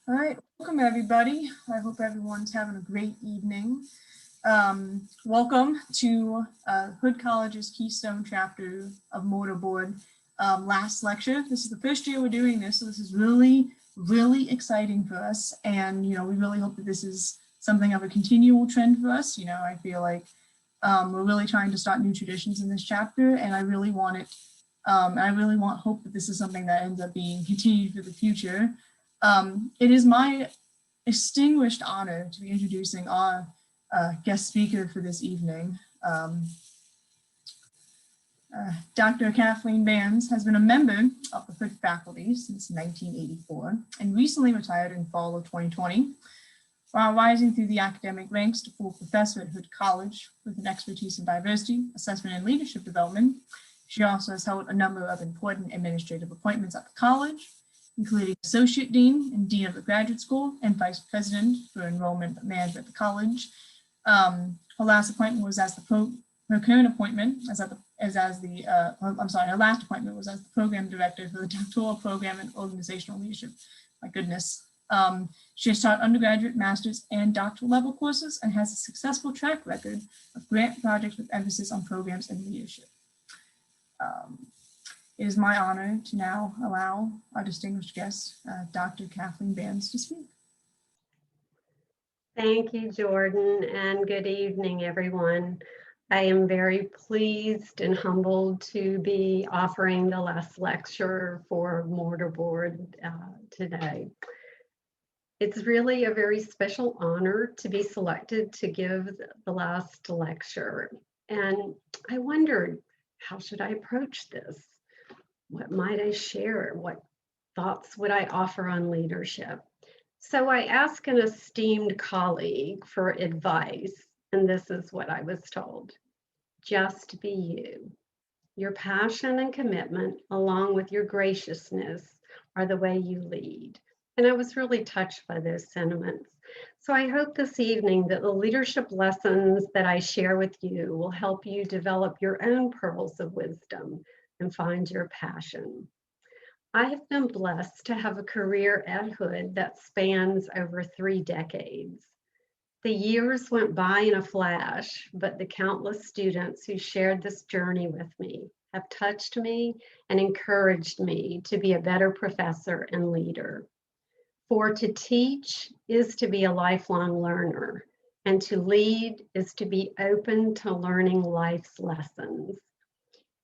All right, welcome everybody. I hope everyone's having a great evening. Welcome to Hood College's Keystone chapter of Mortarboard last lecture. This is the first year we're doing this, so this is really, really exciting for us. And, we really hope that this is something of a continual trend for us. I feel like we're really trying to start new traditions in this chapter, and I really want it, I really hope that this is something that ends up being continued for the future. It is my distinguished honor to be introducing our guest speaker for this evening. Dr. Kathleen Bands has been a member of the Hood faculty since 1984 and recently retired in fall of 2020. While rising through the academic ranks to full professor at Hood College with an expertise in diversity, assessment, and leadership development, she also has held a number of important administrative appointments at the college, including Associate Dean and Dean of the Graduate School and Vice President for Enrollment Management at the college. Her last appointment was as her current appointment her last appointment was as the Program Director for the Doctoral Program in Organizational Leadership. My goodness. She has taught undergraduate, master's, and doctoral level courses and has a successful track record of grant projects with emphasis on programs and leadership. It is my honor to now allow our distinguished guest, Dr. Kathleen Bands, to speak. Thank you, Jordan, and good evening, everyone. I am very pleased and humbled to be offering the last lecture for Mortarboard today. It's really a very special honor to be selected to give the last lecture. And I wondered, how should I approach this? What might I share? What thoughts would I offer on leadership? So I asked an esteemed colleague for advice, and this is what I was told. Just be you. Your passion and commitment, along with your graciousness, are the way you lead. And I was really touched by those sentiments. So I hope this evening that the leadership lessons that I share with you will help you develop your own pearls of wisdom and find your passion. I have been blessed to have a career at Hood that spans over 3 decades. The years went by in a flash, but the countless students who shared this journey with me have touched me and encouraged me to be a better professor and leader. For to teach is to be a lifelong learner, and to lead is to be open to learning life's lessons.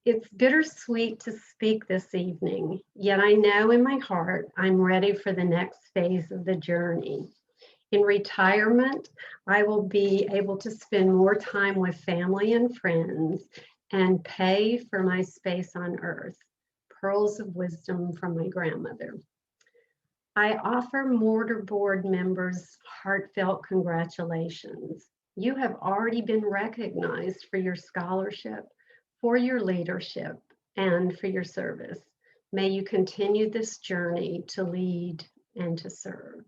It's bittersweet to speak this evening, yet I know in my heart I'm ready for the next phase of the journey. In retirement, I will be able to spend more time with family and friends and pay for my space on earth. Pearls of wisdom from my grandmother. I offer Mortarboard members heartfelt congratulations. You have already been recognized for your scholarship, for your leadership, and for your service. May you continue this journey to lead and to serve.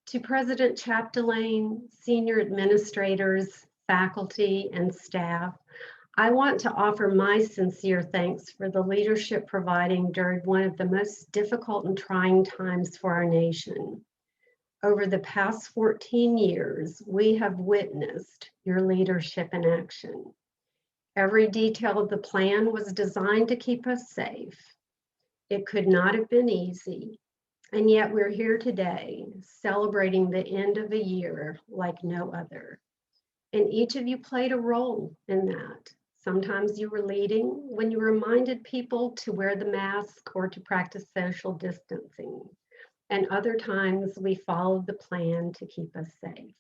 To President Chapdelaine, senior administrators, faculty, and staff, I want to offer my sincere thanks for the leadership providing during one of the most difficult and trying times for our nation. Over the past 14 years, we have witnessed your leadership in action. Every detail of the plan was designed to keep us safe. It could not have been easy, and yet we're here today celebrating the end of a year like no other. And each of you played a role in that. Sometimes you were leading when you reminded people to wear the mask or to practice social distancing. And other times we followed the plan to keep us safe.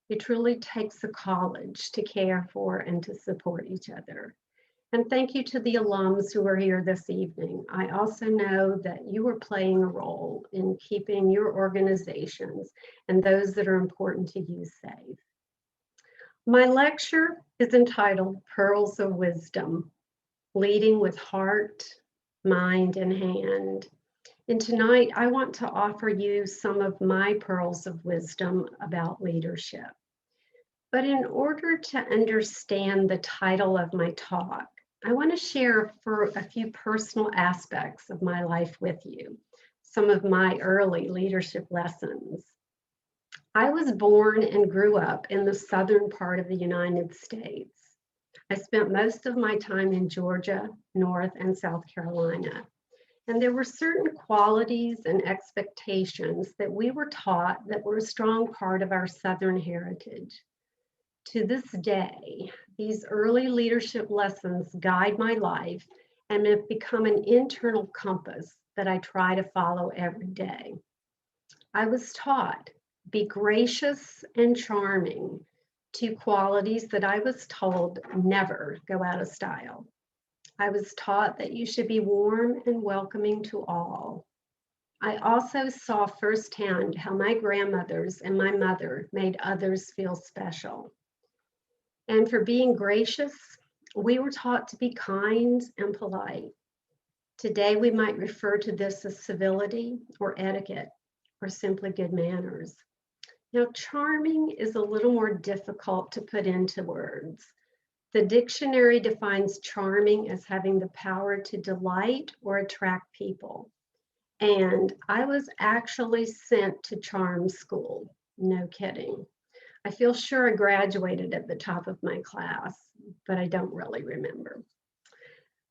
It truly takes a college to care for and to support each other. And thank you to the alums who are here this evening. I also know that you are playing a role in keeping your organizations and those that are important to you safe. My lecture is entitled Pearls of Wisdom, Leading with Heart, Mind, and Hand. And tonight I want to offer you some of my pearls of wisdom about leadership. But in order to understand the title of my talk, I want to share for a few personal aspects of my life with you. some of my early leadership lessons. I was born and grew up in the southern part of the United States. I spent most of my time in Georgia, North and South Carolina. And there were certain qualities and expectations that we were taught that were a strong part of our Southern heritage. To this day, these early leadership lessons guide my life and have become an internal compass that I try to follow every day. I was taught, be gracious and charming, two qualities that I was told never go out of style. I was taught that you should be warm and welcoming to all. I also saw firsthand how my grandmothers and my mother made others feel special. And for being gracious, we were taught to be kind and polite. Today, we might refer to this as civility or etiquette or simply good manners. Now, charming is a little more difficult to put into words. The dictionary defines charming as having the power to delight or attract people. And I was actually sent to charm school, no kidding. I feel sure I graduated at the top of my class, but I don't really remember.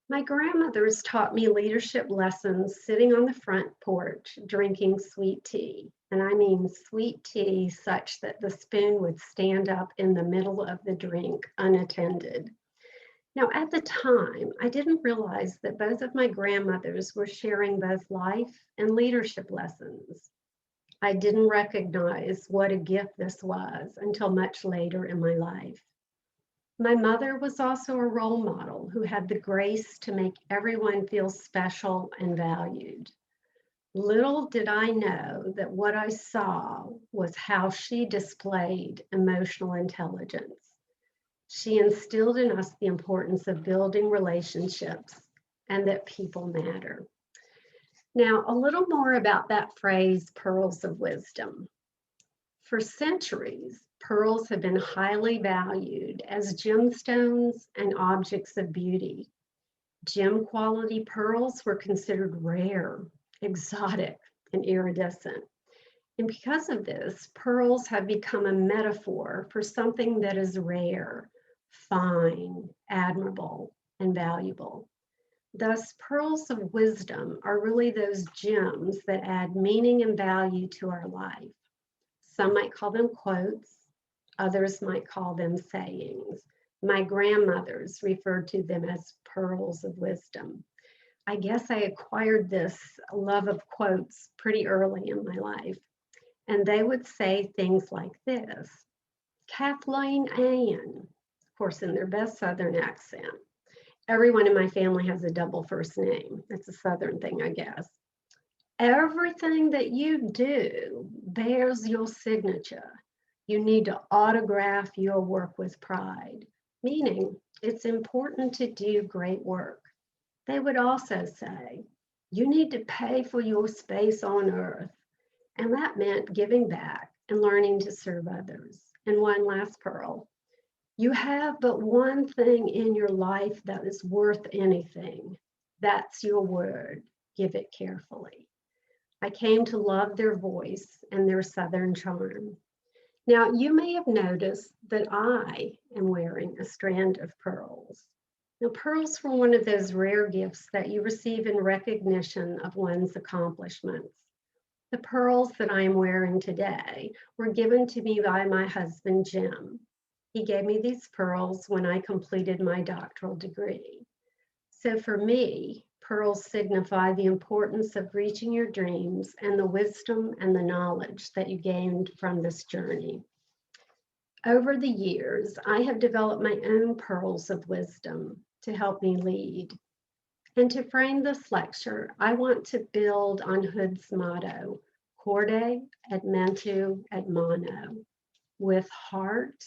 My grandmothers taught me leadership lessons sitting on the front porch drinking sweet tea. And I mean sweet tea such that the spoon would stand up in the middle of the drink unattended. Now, at the time, I didn't realize that both of my grandmothers were sharing both life and leadership lessons. I didn't recognize what a gift this was until much later in my life. My mother was also a role model who had the grace to make everyone feel special and valued. Little did I know that what I saw was how she displayed emotional intelligence. She instilled in us the importance of building relationships and that people matter. Now, a little more about that phrase, pearls of wisdom. For centuries, pearls have been highly valued as gemstones and objects of beauty. Gem quality pearls were considered rare, exotic, and iridescent. And because of this, pearls have become a metaphor for something that is rare, fine, admirable, and valuable. Thus, pearls of wisdom are really those gems that add meaning and value to our life. Some might call them quotes, others might call them sayings. My grandmothers referred to them as pearls of wisdom. I guess I acquired this love of quotes pretty early in my life. And they would say things like this: Kathleen Ann, of course, in their best Southern accent. Everyone in my family has a double first name. It's a Southern thing, I guess. Everything that you do bears your signature. You need to autograph your work with pride, meaning it's important to do great work. They would also say, you need to pay for your space on earth. And that meant giving back and learning to serve others. And one last pearl: you have but one thing in your life that is worth anything. That's your word. Give it carefully. I came to love their voice and their Southern charm. Now, you may have noticed that I am wearing a strand of pearls. Now, pearls were one of those rare gifts that you receive in recognition of one's accomplishments. The pearls that I am wearing today were given to me by my husband, Jim. He gave me these pearls when I completed my doctoral degree. So for me, pearls signify the importance of reaching your dreams and the wisdom and the knowledge that you gained from this journey. Over the years, I have developed my own pearls of wisdom to help me lead. And to frame this lecture, I want to build on Hood's motto, Corde et mentu et mano, with heart,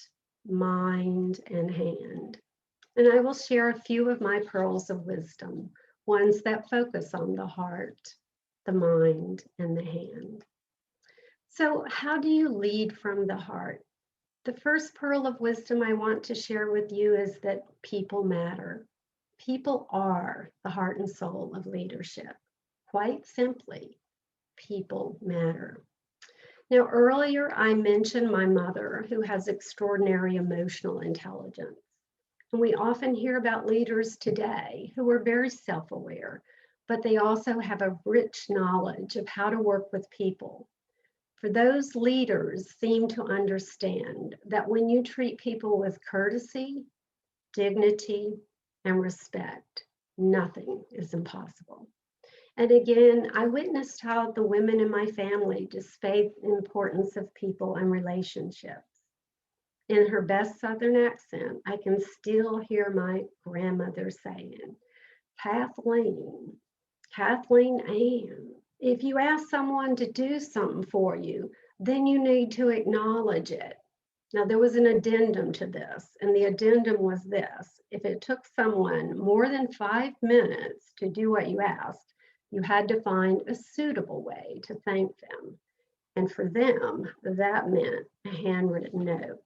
mind, and hand. And I will share a few of my pearls of wisdom, ones that focus on the heart, the mind, and the hand. So how do you lead from the heart? The first pearl of wisdom I want to share with you is that people matter. People are the heart and soul of leadership. Quite simply, People matter. Now, earlier I mentioned my mother, who has extraordinary emotional intelligence. And we often hear about leaders today who are very self-aware, but they also have a rich knowledge of how to work with people. For those leaders seem to understand that when you treat people with courtesy, dignity, and respect, nothing is impossible. And again, I witnessed how the women in my family displayed the importance of people and relationships. In her best Southern accent, I can still hear my grandmother saying, Kathleen, Kathleen Ann, if you ask someone to do something for you, then you need to acknowledge it. Now, there was an addendum to this, and the addendum was this: if it took someone more than 5 minutes to do what you asked, you had to find a suitable way to thank them. And for them, that meant a handwritten note.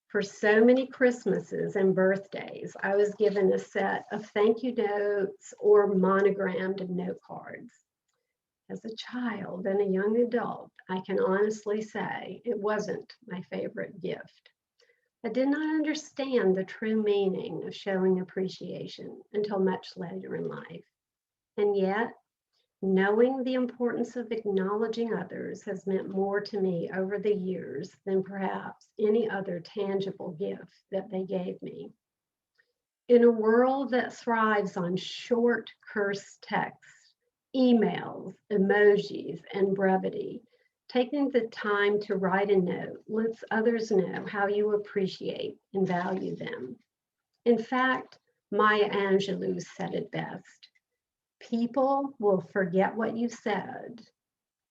For so many Christmases and birthdays, I was given a set of thank you notes or monogrammed note cards. As a child and a young adult, I can honestly say it wasn't my favorite gift. I did not understand the true meaning of showing appreciation until much later in life. And yet, knowing the importance of acknowledging others has meant more to me over the years than perhaps any other tangible gift that they gave me. In a world that thrives on short, terse texts, emails, emojis, and brevity, taking the time to write a note lets others know how you appreciate and value them. In fact, Maya Angelou said it best. People will forget what you said.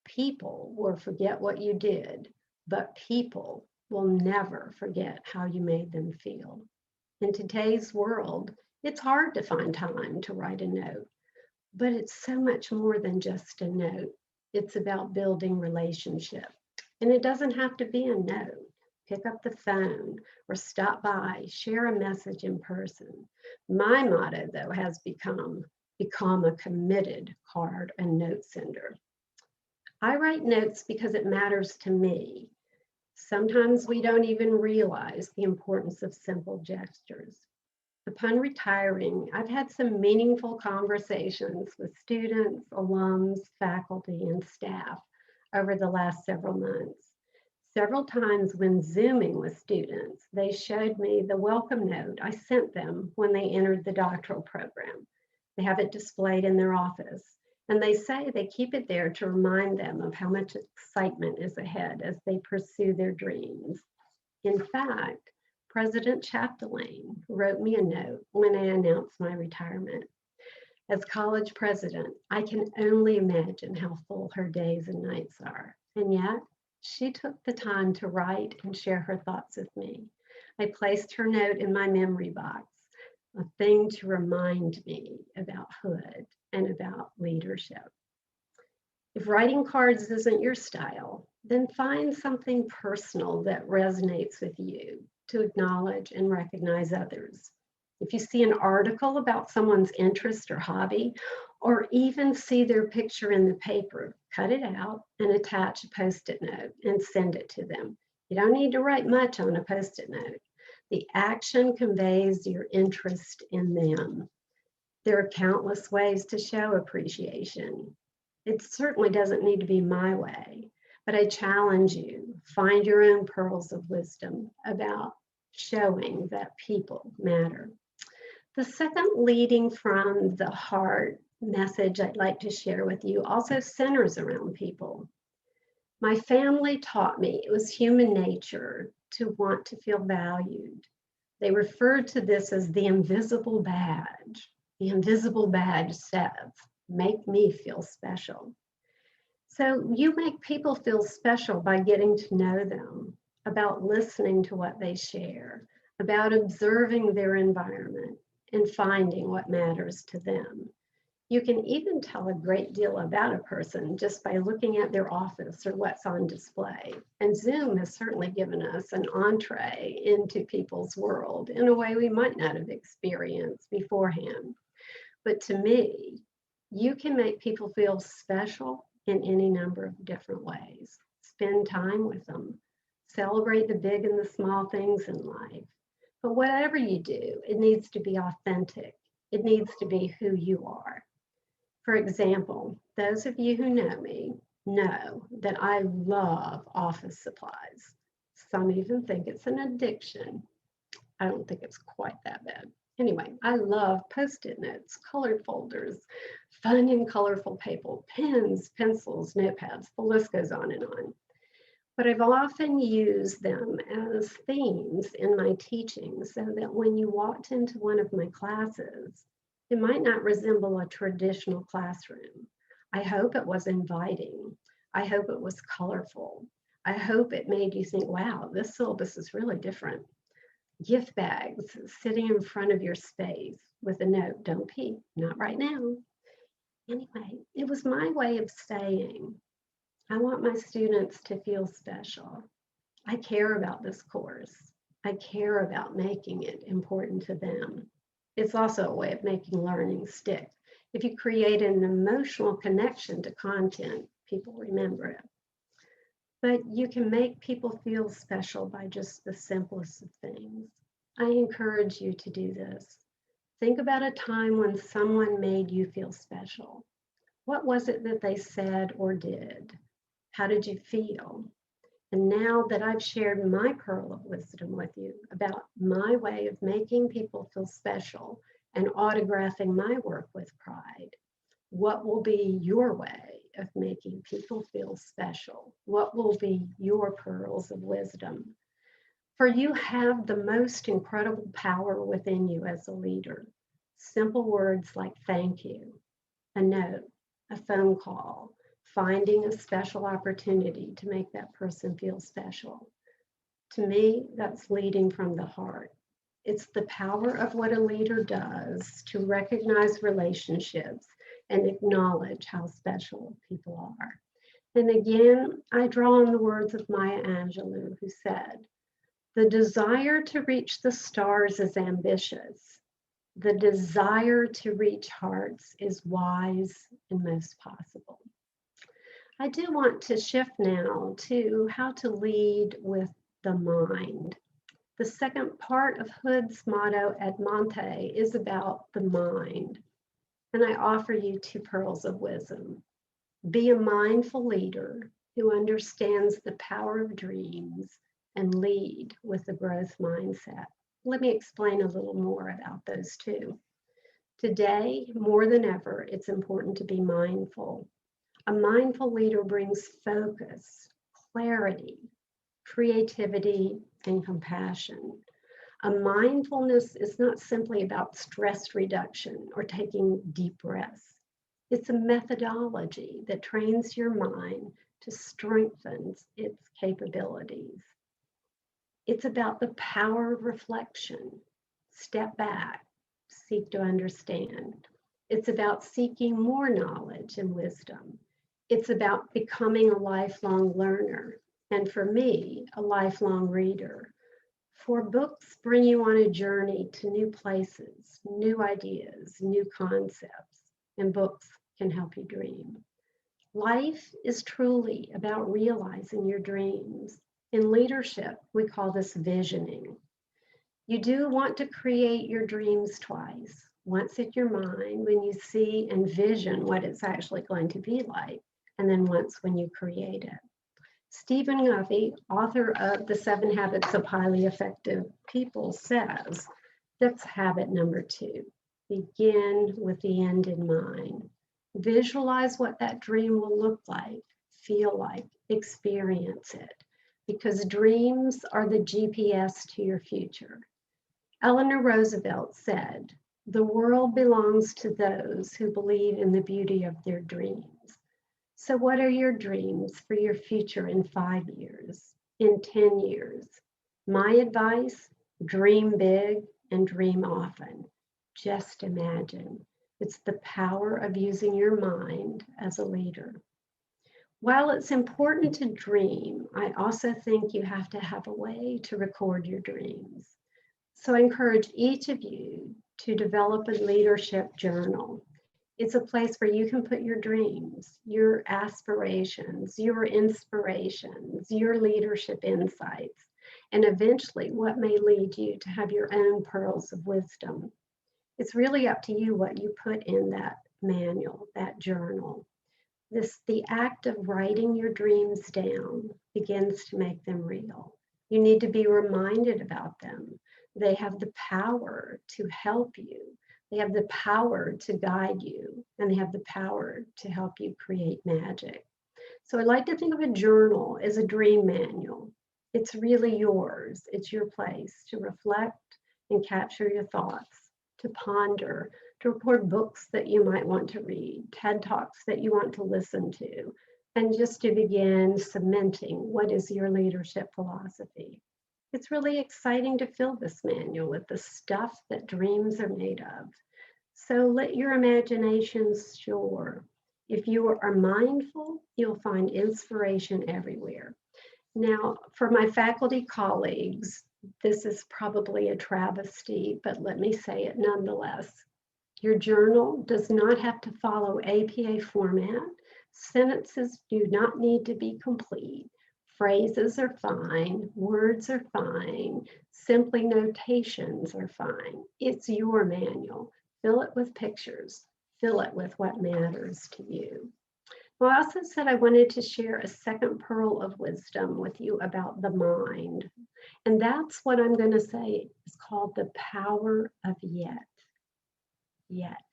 People will forget what you did, but people will never forget how you made them feel. In today's world, it's hard to find time to write a note, but it's so much more than just a note. It's about building relationship. And it doesn't have to be a note. Pick up the phone or stop by, share a message in person. My motto, though, has become a committed card and note sender. I write notes because it matters to me. Sometimes we don't even realize the importance of simple gestures. Upon retiring, I've had some meaningful conversations with students, alums, faculty, and staff over the last several months. Several times when Zooming with students, they showed me the welcome note I sent them when they entered the doctoral program. They have it displayed in their office, and they say they keep it there to remind them of how much excitement is ahead as they pursue their dreams. In fact, President Kathleen wrote me a note when I announced my retirement. As college president, I can only imagine how full her days and nights are, and yet she took the time to write and share her thoughts with me. I placed her note in my memory box, a thing to remind me about Hood and about leadership. If writing cards isn't your style, then find something personal that resonates with you to acknowledge and recognize others. If you see an article about someone's interest or hobby, or even see their picture in the paper, cut it out and attach a Post-it note and send it to them. You don't need to write much on a Post-it note. The action conveys your interest in them. There are countless ways to show appreciation. It certainly doesn't need to be my way, but I challenge you, find your own pearls of wisdom about showing that people matter. The second leading from the heart message I'd like to share with you also centers around people. My family taught me it was human nature to want to feel valued. They referred to this as the invisible badge. The invisible badge says, make me feel special. So you make people feel special by getting to know them, about listening to what they share, about observing their environment and finding what matters to them. You can even tell a great deal about a person just by looking at their office or what's on display. And Zoom has certainly given us an entree into people's world in a way we might not have experienced beforehand. But to me, you can make people feel special in any number of different ways. Spend time with them. Celebrate the big and the small things in life. But whatever you do, it needs to be authentic. It needs to be who you are. For example, those of you who know me know that I love office supplies. Some even think it's an addiction. I don't think it's quite that bad. Anyway, I love Post-it notes, colored folders, fun and colorful paper, pens, pencils, notepads, the list goes on and on. But I've often used them as themes in my teaching so that when you walked into one of my classes, it might not resemble a traditional classroom. I hope it was inviting. I hope it was colorful. I hope it made you think, wow, this syllabus is really different. Gift bags sitting in front of your space with a note, don't pee, not right now. Anyway, it was my way of saying, I want my students to feel special. I care about this course. I care about making it important to them. It's also a way of making learning stick. If you create an emotional connection to content, people remember it. But you can make people feel special by just the simplest of things. I encourage you to do this. Think about a time when someone made you feel special. What was it that they said or did? How did you feel? And now that I've shared my pearl of wisdom with you about my way of making people feel special and autographing my work with pride, what will be your way of making people feel special? What will be your pearls of wisdom? For you have the most incredible power within you as a leader. Simple words like thank you, a note, a phone call, finding a special opportunity to make that person feel special. To me, that's leading from the heart. It's the power of what a leader does to recognize relationships and acknowledge how special people are. And again, I draw on the words of Maya Angelou, who said, the desire to reach the stars is ambitious. The desire to reach hearts is wise and most possible. I do want to shift now to how to lead with the mind. The second part of Hood's motto Ad Monte is about the mind. And I offer you two pearls of wisdom. Be a mindful leader who understands the power of dreams and lead with a growth mindset. Let me explain a little more about those two. Today, more than ever, it's important to be mindful. A mindful leader brings focus, clarity, creativity, and compassion. A mindfulness is not simply about stress reduction or taking deep breaths. It's a methodology that trains your mind to strengthen its capabilities. It's about the power of reflection. Step back, seek to understand. It's about seeking more knowledge and wisdom. It's about becoming a lifelong learner, and for me, a lifelong reader. For books bring you on a journey to new places, new ideas, new concepts, and books can help you dream. Life is truly about realizing your dreams. In leadership, we call this visioning. You do want to create your dreams twice. Once in your mind when you see and vision what it's actually going to be like, and then once when you create it. Stephen Covey, author of The 7 Habits of Highly Effective People, says that's habit number 2. Begin with the end in mind. Visualize what that dream will look like, feel like, experience it, because dreams are the GPS to your future. Eleanor Roosevelt said, the world belongs to those who believe in the beauty of their dreams. So what are your dreams for your future in 5 years, in 10 years? My advice, dream big and dream often. Just imagine. It's the power of using your mind as a leader. While it's important to dream, I also think you have to have a way to record your dreams. So I encourage each of you to develop a leadership journal. It's a place where you can put your dreams, your aspirations, your inspirations, your leadership insights, and eventually what may lead you to have your own pearls of wisdom. It's really up to you what you put in that manual, that journal. The act of writing your dreams down begins to make them real. You need to be reminded about them. They have the power to help you. They have the power to guide you, and they have the power to help you create magic. So I like to think of a journal as a dream manual. It's really yours. It's your place to reflect and capture your thoughts, to ponder, to record books that you might want to read, TED Talks that you want to listen to, and just to begin cementing what is your leadership philosophy. It's really exciting to fill this manual with the stuff that dreams are made of. So let your imagination soar. If you are mindful, you'll find inspiration everywhere. Now, for my faculty colleagues, this is probably a travesty, but let me say it nonetheless. Your journal does not have to follow APA format. Sentences do not need to be complete. Phrases are fine, words are fine, simply notations are fine. It's your manual. Fill it with pictures. Fill it with what matters to you. Well, I also said I wanted to share a second pearl of wisdom with you about the mind. And that's what I'm going to say is called the power of yet. Yet.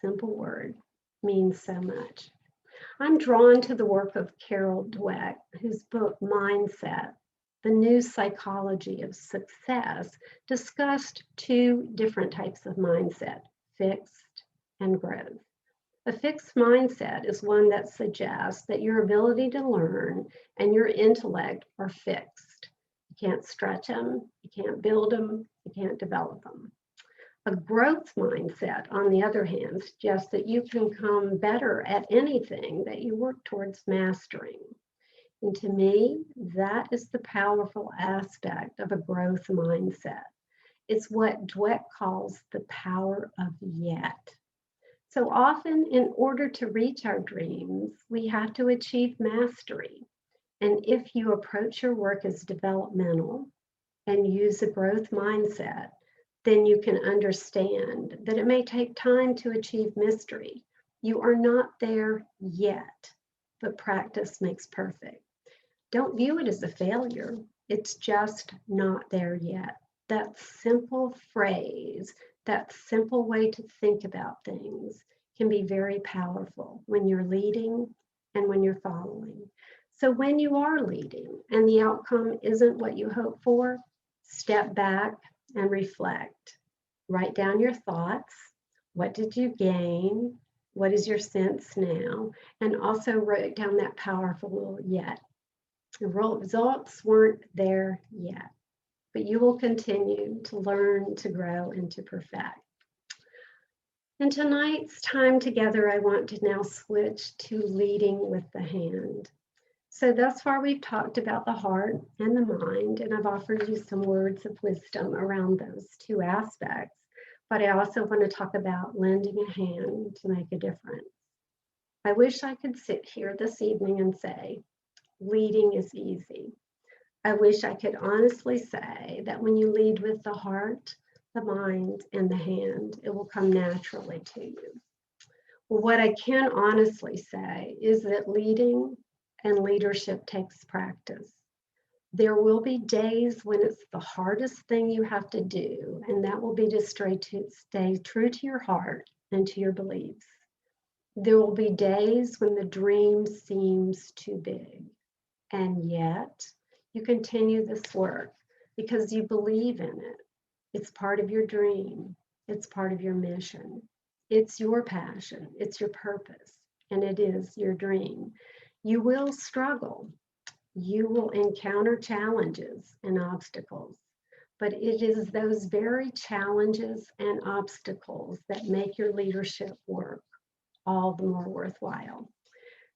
Simple word, means so much. I'm drawn to the work of Carol Dweck, whose book Mindset, The New Psychology of Success, discussed two different types of mindset, fixed and growth. A fixed mindset is one that suggests that your ability to learn and your intellect are fixed. You can't stretch them, you can't build them, you can't develop them. A growth mindset, on the other hand, suggests that you can become better at anything that you work towards mastering. And to me, that is the powerful aspect of a growth mindset. It's what Dweck calls the power of yet. So often, in order to reach our dreams, we have to achieve mastery. And if you approach your work as developmental and use a growth mindset, then you can understand that it may take time to achieve mystery. You are not there yet, but practice makes perfect. Don't view it as a failure. It's just not there yet. That simple phrase, that simple way to think about things can be very powerful when you're leading and when you're following. So when you are leading and the outcome isn't what you hope for, step back and reflect. Write down your thoughts. What did you gain? What is your sense now? And also write down that powerful yet. The results weren't there yet, but you will continue to learn, to grow, and to perfect. In tonight's time together, I want to now switch to leading with the hand. So thus far, we've talked about the heart and the mind, and I've offered you some words of wisdom around those two aspects. But I also want to talk about lending a hand to make a difference. I wish I could sit here this evening and say, leading is easy. I wish I could honestly say that when you lead with the heart, the mind, and the hand, it will come naturally to you. Well, what I can honestly say is that leading and leadership takes practice. There will be days when it's the hardest thing you have to do, and that will be to stay true to your heart and to your beliefs. There will be days when the dream seems too big, and yet you continue this work because you believe in it. It's part of your dream. It's part of your mission. It's your passion. It's your purpose, and it is your dream. You will struggle. You will encounter challenges and obstacles, but it is those very challenges and obstacles that make your leadership work all the more worthwhile.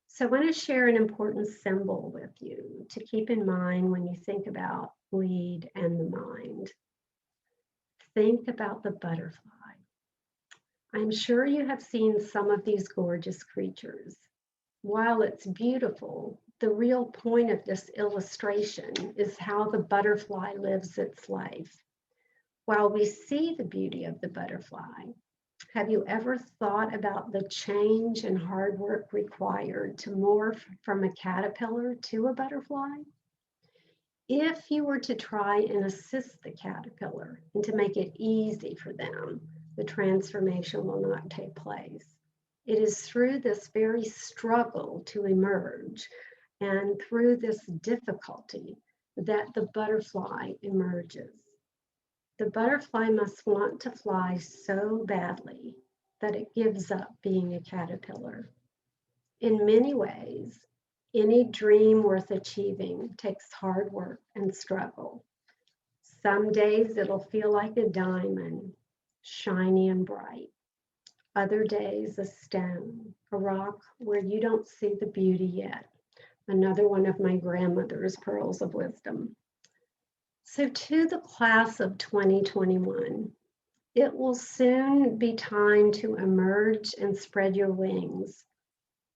So I want to share an important symbol with you to keep in mind when you think about lead and the mind. Think about the butterfly. I'm sure you have seen some of these gorgeous creatures. While it's beautiful, the real point of this illustration is how the butterfly lives its life. While we see the beauty of the butterfly, have you ever thought about the change and hard work required to morph from a caterpillar to a butterfly? If you were to try and assist the caterpillar and to make it easy for them, the transformation will not take place. It is through this very struggle to emerge and through this difficulty that the butterfly emerges. The butterfly must want to fly so badly that it gives up being a caterpillar. In many ways, any dream worth achieving takes hard work and struggle. Some days it'll feel like a diamond, shiny and bright. Other days, a stone, a rock where you don't see the beauty yet. Another one of my grandmother's pearls of wisdom. So to the class of 2021, it will soon be time to emerge and spread your wings.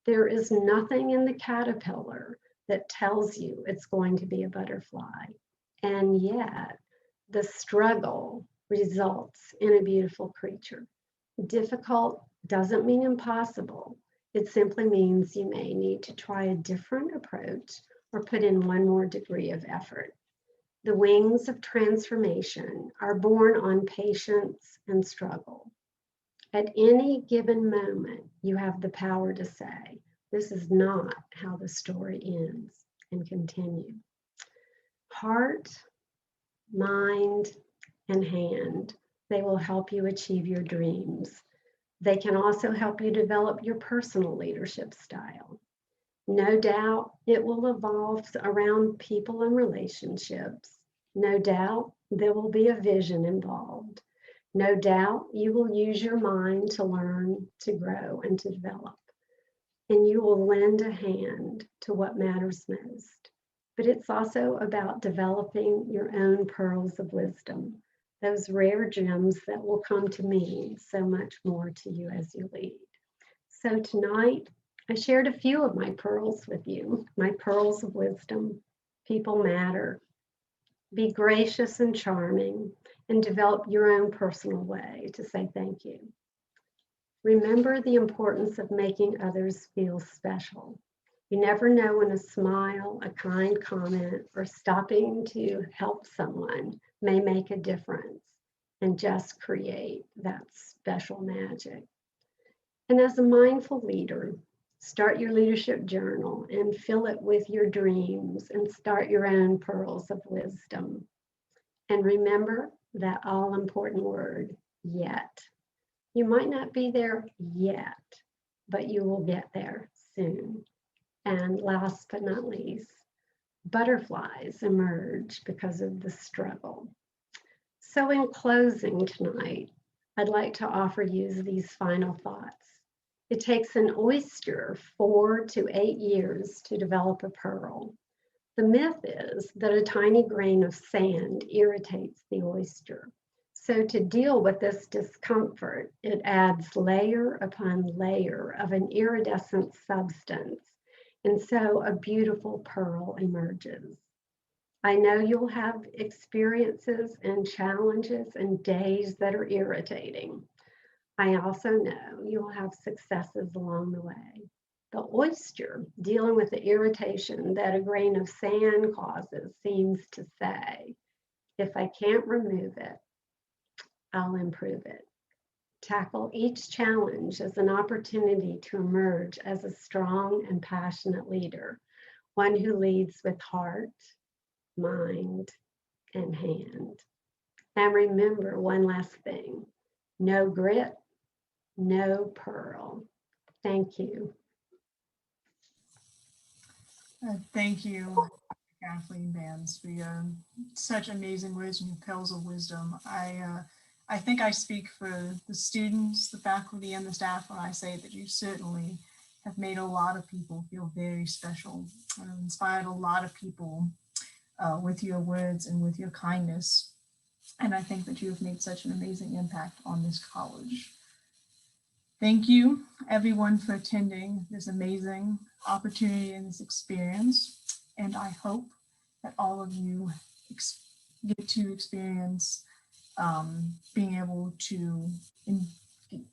There is nothing in the caterpillar that tells you it's going to be a butterfly. And yet, the struggle results in a beautiful creature. Difficult doesn't mean impossible. It simply means you may need to try a different approach or put in one more degree of effort. The wings of transformation are born on patience and struggle. At any given moment, you have the power to say, this is not how the story ends, and continue. Heart, mind, and hand, they will help you achieve your dreams. They can also help you develop your personal leadership style. No doubt it will evolve around people and relationships. No doubt there will be a vision involved. No doubt you will use your mind to learn, to grow, and to develop. And you will lend a hand to what matters most. But it's also about developing your own pearls of wisdom, those rare gems that will come to mean so much more to you as you lead. So tonight, I shared a few of my pearls with you, my pearls of wisdom. People matter. Be gracious and charming, and develop your own personal way to say thank you. Remember the importance of making others feel special. You never know when a smile, a kind comment, or stopping to help someone may make a difference and just create that special magic. And as a mindful leader, start your leadership journal and fill it with your dreams and start your own pearls of wisdom. And remember that all important word, yet. You might not be there yet, but you will get there soon. And last but not least, butterflies emerge because of the struggle. So in closing tonight, I'd like to offer you these final thoughts. It takes an oyster 4 to 8 years to develop a pearl. The myth is that a tiny grain of sand irritates the oyster. So to deal with this discomfort, it adds layer upon layer of an iridescent substance. And so a beautiful pearl emerges. I know you'll have experiences and challenges and days that are irritating. I also know you'll have successes along the way. The oyster, dealing with the irritation that a grain of sand causes, seems to say, if I can't remove it, I'll improve it. Tackle each challenge as an opportunity to emerge as a strong and passionate leader, one who leads with heart, mind, and hand. And remember one last thing, no grit, no pearl. Thank you. Thank you, Kathleen Bands, for your such amazing words and your pearls of wisdom. I think I speak for the students, the faculty, and the staff when I say that you certainly have made a lot of people feel very special, inspired a lot of people with your words and with your kindness. And I think that you have made such an amazing impact on this college. Thank you, everyone, for attending this amazing opportunity and this experience. And I hope that all of you get to experience being able to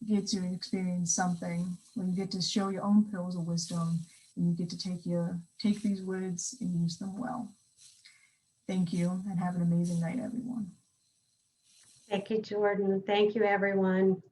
get to experience something when you get to show your own pearls of wisdom and you get to take these words and use them well. Thank you and have an amazing night, everyone. Thank you, Jordan. Thank you, everyone.